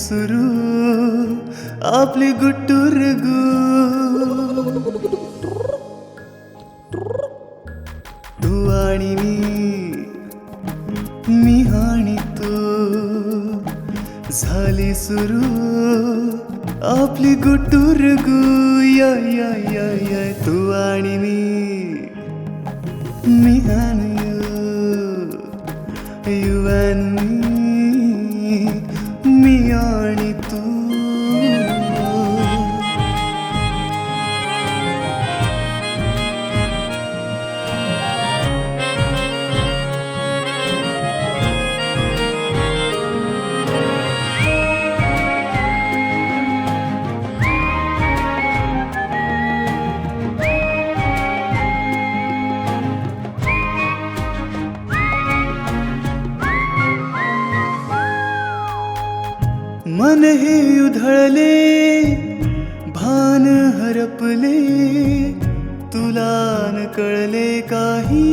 सुरू आपली गुट्टुरगू. तू आणि मी आणि तू झाली सुरू आपली गुट्टुरगू. या या या या तू आणि मी and you and me आणि तू. मन हे उधळले भान हरपले तुला न कळले काही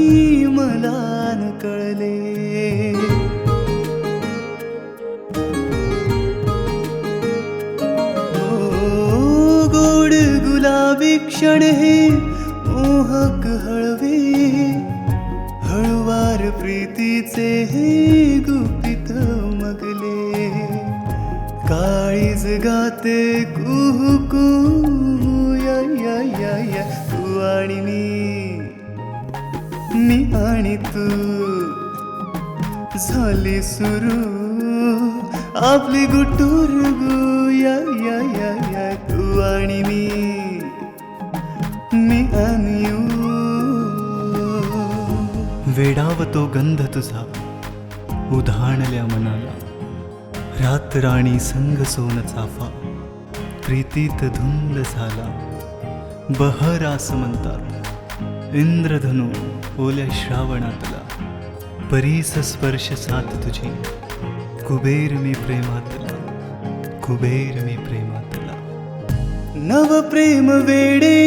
मला न कळले. ओ गोड गुलाबी क्षण हे मोहक हळवे हळुवार प्रीतीचे हे गुपित मगले. काळीज गाते कुहू कुहू या या या या तू आणि मी आणि तू झाली सुरू आपली गुट्टुरगू. या या या या तू आणि मी आणि यू. वेडावतो गंध तुझा उधाणल्या मनाला रातराणी संग सोन चाफा प्रीतीत धुंद झाला. बहर आसमंतात इंद्रधनु ओल्या श्रावणातला परीस स्पर्श साथ तुझी कुबेर मी प्रेमातला कुबेर मी प्रेमातला. नव प्रेम वेडे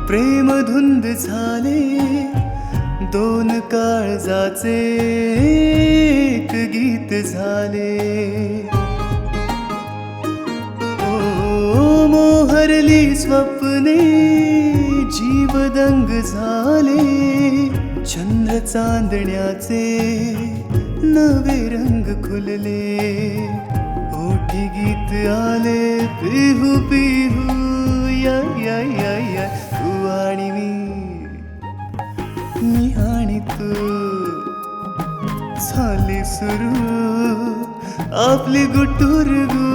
प्रेम धुंद झाले दोन काळजाचे एक गीत झाले. ओ मोहरली स्वप्ने जीवदंग झाले चंद्र चांदण्याचे नवे रंग खुलले. ओठी गीत आले पिहू पिहू या या या या तू आणि मी आणि तू झाली सुरू आपली गुट्टुरगू.